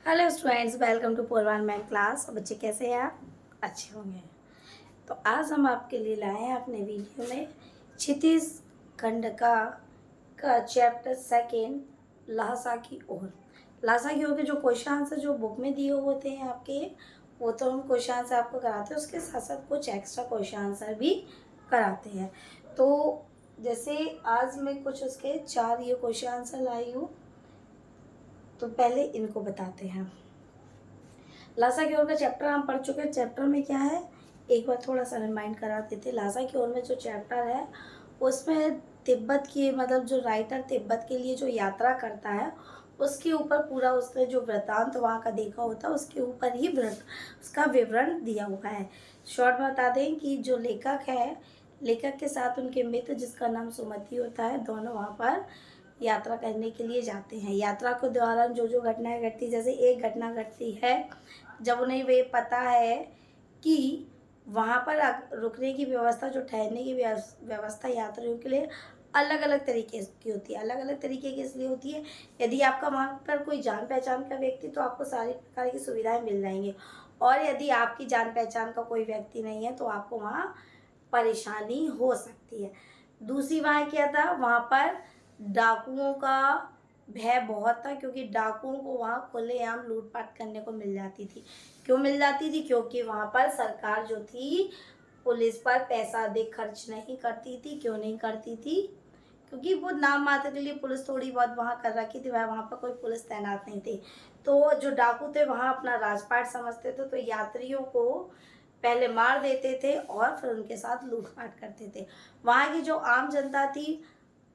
Hello students, welcome to Purvan ma'am class. बच्चे कैसे हैं आप? अच्छे होंगे। तो आज हम आपके लिए लाए हैं अपने वीडियो में क्षितिज खंड का चैप्टर सेकेंड, लहासा की ओर। लहासा की ओर के जो क्वेश्चन आंसर जो बुक में दिए होते हैं आपके, वो तो हम क्वेश्चन आंसर आपको कराते हैं, उसके साथ साथ कुछ एक्स्ट्रा क्वेश्चन आंसर भी कराते हैं। तो जैसे आज मैं कुछ उसके 4 ये क्वेश्चन आंसर लाई हूँ, तो पहले इनको बताते हैं। लासा की ओर का चैप्टर हम पढ़ चुके हैं। चैप्टर में क्या है, एक बार थोड़ा सा रिमाइंड करा देते। लासा की ओर में जो चैप्टर है उसमें तिब्बत की, मतलब जो राइटर तिब्बत के लिए जो यात्रा करता है उसके ऊपर पूरा उसने जो वृत्तांत वहाँ का देखा होता है उसके ऊपर ही उसका विवरण दिया हुआ है। शॉर्ट में बता दें कि जो लेखक है, लेखक के साथ उनके मित्र जिसका नाम सुमति होता है, दोनों वहाँ पर यात्रा करने के लिए जाते हैं। यात्रा के दौरान जो जो घटनाएं घटती, जैसे एक घटना घटती है जब उन्हें वे पता है कि वहाँ पर रुकने की व्यवस्था, जो ठहरने की व्यवस्था यात्रियों के लिए अलग अलग तरीके की होती है। अलग अलग तरीके की इसलिए होती है, यदि आपका वहाँ पर कोई जान पहचान का व्यक्ति तो आपको सारी प्रकार की सुविधाएं मिल जाएंगी, और यदि आपकी जान पहचान का कोई व्यक्ति नहीं है तो आपको वहाँ परेशानी हो सकती है। दूसरी बात क्या था, वहाँ पर डाकुओं का भय बहुत था, क्योंकि डाकुओं को वहाँ खुलेआम लूटपाट करने को मिल जाती थी। क्यों मिल जाती थी? क्योंकि वहाँ पर सरकार जो थी पुलिस पर पैसा अधिक खर्च नहीं करती थी। क्यों नहीं करती थी? क्योंकि वो नाम मात्र के लिए पुलिस थोड़ी बहुत वहाँ कर रखी थी, वह वहाँ पर कोई पुलिस तैनात नहीं थी। तो जो डाकू थे वहाँ अपना राजपाट समझते थे, तो यात्रियों को पहले मार देते थे और फिर उनके साथ लूटपाट करते थे। वहाँ की जो आम जनता थी,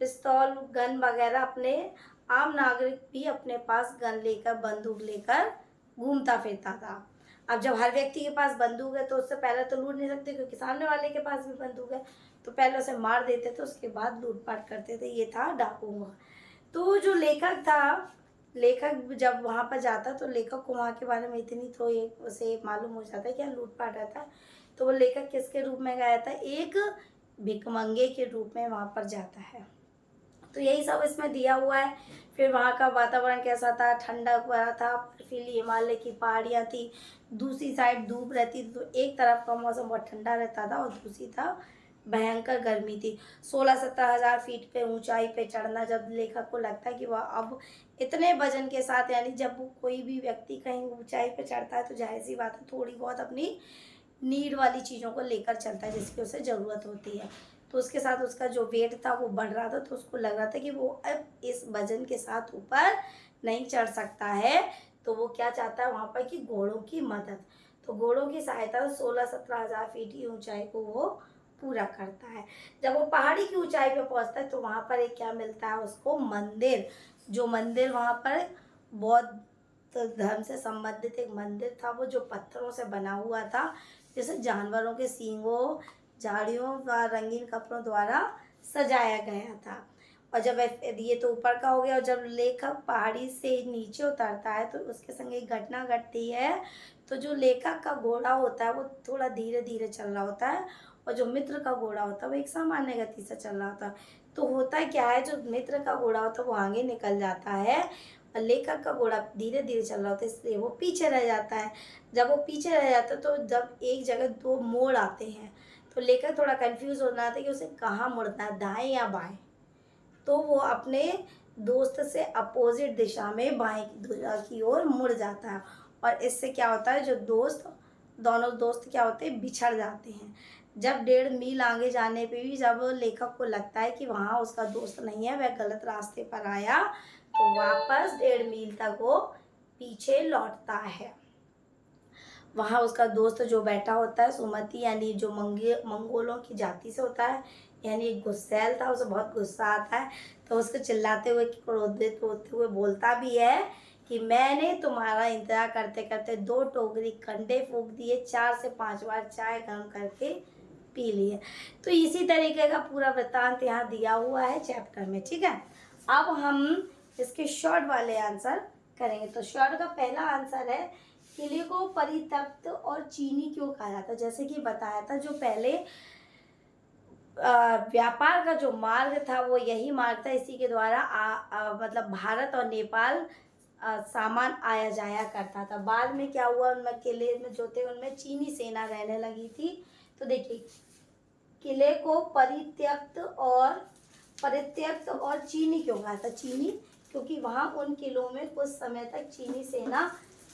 पिस्तौल गन वगैरह, अपने आम नागरिक भी अपने पास गन लेकर, बंदूक लेकर घूमता फिरता था। अब जब हर व्यक्ति के पास बंदूक है तो उससे पहले तो लूट नहीं सकते, क्योंकि सामने वाले के पास भी बंदूक है। तो पहले उसे मार देते थे, उसके बाद लूटपाट करते थे। ये था डाकुओं का। तो जो लेखक था, लेखक जब वहाँ पर जाता तो लेखक को वहाँ के बारे में इतनी तो एक उसे मालूम हो जाता है कि लूटपाट रहता है। तो वो लेखक किसके रूप में गया था? एक भिखमंगे के रूप में वहाँ पर जाता है। तो यही सब इसमें दिया हुआ है। फिर वहाँ का वातावरण कैसा था? ठंडा भरा था, बर्फीली हिमालय की पहाड़ियाँ थी, दूसरी साइड धूप रहती थी। तो एक तरफ का मौसम बहुत ठंडा रहता था और दूसरी तरफ भयंकर गर्मी थी। 16-17 हज़ार फीट पे ऊंचाई पे चढ़ना, जब लेखक को लगता है कि वह अब इतने वजन के साथ, यानी जब कोई भी व्यक्ति कहीं ऊंचाई पे चढ़ता है तो जाहिर सी बात है थोड़ी बहुत अपनी नीड वाली चीज़ों को लेकर चलता है जिसकी उसे ज़रूरत होती है। तो उसके साथ उसका जो वेट था वो बढ़ रहा था, तो उसको लग रहा था कि वो अब इस वजन के साथ ऊपर नहीं चढ़ सकता है। तो वो क्या चाहता है वहाँ पर कि घोड़ों की मदद। तो घोड़ों की सहायता से 16-17 हज़ार फीट की ऊंचाई को वो पूरा करता है। जब वो पहाड़ी की ऊंचाई पे पहुँचता है तो वहाँ पर एक क्या मिलता है उसको? मंदिर। जो मंदिर वहाँ पर बौद्ध धर्म से संबंधित एक मंदिर था, वो जो पत्थरों से बना हुआ था, जैसे जानवरों के सींगों, झाड़ियों व रंगीन कपड़ों द्वारा सजाया गया था। और जब ये तो ऊपर का हो गया, और जब लेखक पहाड़ी से नीचे उतरता है तो उसके संग एक घटना घटती है। तो जो लेखक का घोड़ा होता है वो थोड़ा धीरे धीरे चल रहा होता है, और जो मित्र का घोड़ा होता है वो एक सामान्य गति से चल रहा होता है। तो होता क्या है, जो मित्र का घोड़ा होता है वो आगे निकल जाता है और लेखक का घोड़ा धीरे धीरे चल रहा होता है, इसलिए वो पीछे रह जाता है। जब वो पीछे रह जाता है तो जब एक जगह 2 मोड़ आते हैं तो लेखक थोड़ा कंफ्यूज हो जाता है कि उसे कहाँ मुड़ना है, दाएं या बाएं। तो वो अपने दोस्त से अपोजिट दिशा में बाएं की ओर मुड़ जाता है, और इससे क्या होता है, जो दोनों दोस्त क्या होते हैं? बिछड़ जाते हैं। जब 1.5 मील आगे जाने पे भी जब लेखक को लगता है कि वहाँ उसका दोस्त नहीं है, वह गलत रास्ते पर आया, तो वापस 1.5 मील तक वो पीछे लौटता है। वहाँ उसका दोस्त जो बैठा होता है, सुमति, यानी जो मंगोलों की जाति से होता है, यानी एक गुस्सैल था, उसे बहुत गुस्सा आता है। तो उसको चिल्लाते हुए, क्रोधित होते हुए बोलता भी है कि मैंने तुम्हारा इंतजार करते करते 2 टोकरी कंडे फूंक दिए, 4 से 5 बार चाय गर्म करके पी लिए। तो इसी तरीके का पूरा वृत्तांत यहाँ दिया हुआ है चैप्टर में। ठीक है, अब हम इसके शॉर्ट वाले आंसर करेंगे। तो शॉर्ट का पहला आंसर है, किले को परित्यक्त और चीनी क्यों कहा जाता है? जैसे कि बताया था, जो पहले व्यापार का जो मार्ग था वो यही मार्ग था, इसी के द्वारा मतलब भारत और नेपाल सामान आया जाया करता था। बाद में क्या हुआ, उनमें किले में जो थे उनमें चीनी सेना रहने लगी थी। तो देखिए किले को परित्यक्त और चीनी क्यों कहा था, चीनी क्योंकि वहाँ उन किलों में कुछ समय तक चीनी सेना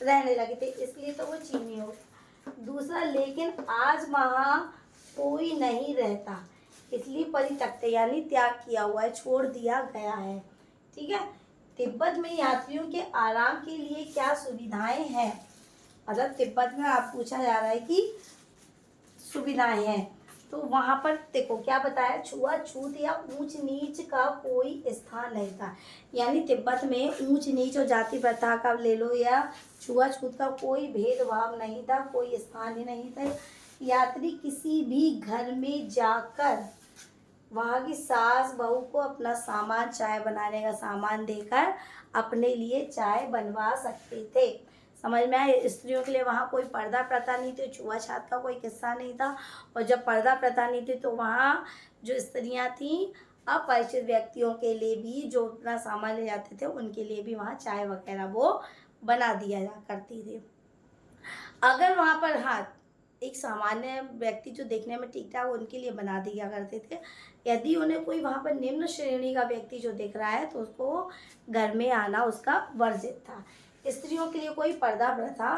रहने लगे थे, इसलिए तो वो चीनी हो गया। दूसरा, लेकिन आज वहाँ कोई नहीं रहता, इसलिए परित्यक्त यानी त्याग किया हुआ है, छोड़ दिया गया है। ठीक है। तिब्बत में यात्रियों के आराम के लिए क्या सुविधाएं हैं, मतलब तिब्बत में आप पूछा जा रहा है कि सुविधाएं हैं, तो वहाँ पर देखो क्या बताया, छुआछूत या ऊंच नीच का कोई स्थान नहीं था। यानी तिब्बत में ऊंच नीच और जाति प्रथा का ले लो या छुआछूत का कोई भेदभाव नहीं था, कोई स्थान ही नहीं था। यात्री किसी भी घर में जाकर वहाँ की सास बहू को अपना सामान, चाय बनाने का सामान देकर अपने लिए चाय बनवा सकते थे। समझ में आए। स्त्रियों के लिए वहाँ कोई पर्दा प्रथा नहीं थी, छुआछूत का कोई किस्सा नहीं था। और जब पर्दा प्रथा नहीं थी तो वहाँ जो स्त्रियाँ थीं अपरिचित व्यक्तियों के लिए भी जो अपना सामान ले जाते थे उनके लिए भी वहाँ चाय वगैरह वो बना दिया जा करती थी। अगर वहाँ पर एक सामान्य व्यक्ति जो देखने में ठीक ठाक उनके लिए बना दिया करते थे, यदि उन्हें कोई वहाँ पर निम्न श्रेणी का व्यक्ति जो दिख रहा है तो उसको घर में आना उसका वर्जित था। स्त्रियों के लिए कोई पर्दा प्रथा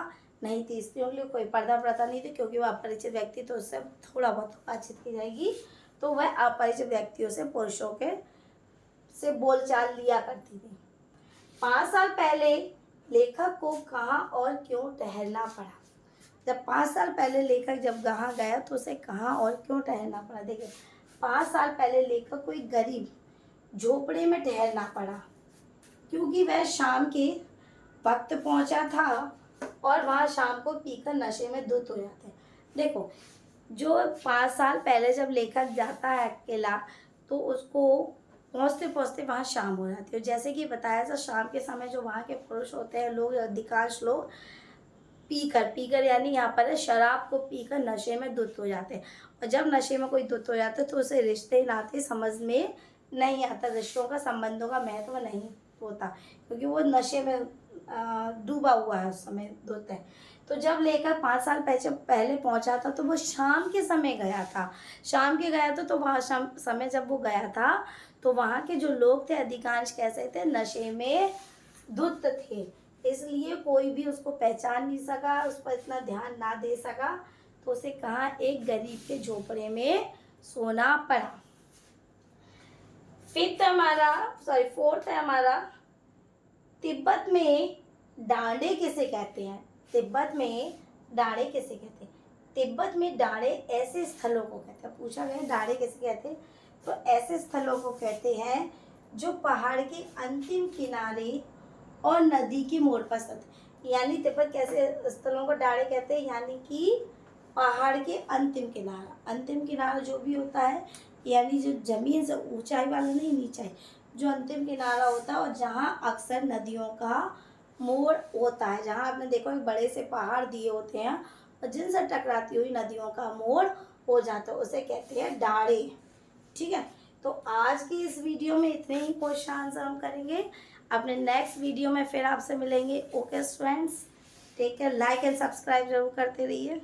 नहीं थी, स्त्रियों के लिए कोई पर्दा प्रथा नहीं थी, क्योंकि वह अपरिचित व्यक्ति तो उससे थोड़ा बहुत बातचीत की जाएगी, तो वह अपरिचित व्यक्तियों से पुरुषों के से बोलचाल लिया करती थी। 5 साल पहले लेखक को कहाँ और क्यों ठहरना पड़ा। जब 5 साल पहले लेखक जब कहाँ गया तो उसे कहाँ और क्यों ठहरना पड़ा। देखिए 5 साल पहले लेखक को एक गरीब झोपड़े में ठहरना पड़ा, क्योंकि वह शाम के वक्त पहुंचा था और वहाँ शाम को पीकर नशे में धुत हो जाते हैं। देखो जो 5 साल पहले जब लेखक जाता है अकेला तो उसको पहुँचते पहुँचते वहाँ शाम हो जाती है। जैसे कि बताया था शाम के समय जो वहाँ के पुरुष होते हैं लोग, अधिकांश लोग पीकर यानी यहाँ पर शराब को पीकर नशे में धुत हो जाते हैं। और जब नशे में कोई धुत हो जाता है तो उसे रिश्ते नाते समझ में नहीं आता, रिश्तों का संबंधों का महत्व नहीं होता, क्योंकि वो नशे में डूबा हुआ है उस समय धुत है। तो जब लेकर 5 साल पहले पहुंचा था तो वो शाम के समय गया था। शाम के गया था तो वहाँ शाम समय जब वो गया था तो वहाँ के जो लोग थे अधिकांश कैसे थे, नशे में धुत थे, इसलिए कोई भी उसको पहचान नहीं सका, उस पर इतना ध्यान ना दे सका, तो उसे कहाँ एक गरीब के झोपड़े में सोना पड़ा। फोर्थ है हमारा तिब्बत में डांडे किसे कहते हैं। तिब्बत में डांडे किसे कहते हैं। तिब्बत में डांडे ऐसे स्थलों को कहते हैं, पूछा गया डांडे किसे कहते हैं, तो ऐसे स्थलों को कहते हैं जो पहाड़ के अंतिम किनारे और नदी की मोड़ पर स्थित। यानी तिब्बत कैसे स्थलों को डांडे कहते हैं, यानी कि पहाड़ के अंतिम किनारा जो भी होता है, यानी जो जमीन से ऊंचाई वाला नहीं, नीचाई जो अंतिम किनारा होता है और जहाँ अक्सर नदियों का मोड़ होता है, जहाँ आपने देखो एक बड़े से पहाड़ दिए होते हैं और जिनसे टकराती हुई नदियों का मोड़ हो जाता है, उसे कहते हैं डांडे। ठीक है। तो आज की इस वीडियो में इतने ही क्वेश्चन आंसर हम करेंगे। अपने नेक्स्ट वीडियो में फिर आपसे मिलेंगे। Okay friends, take care, like and subscribe जरूर करते रहिए।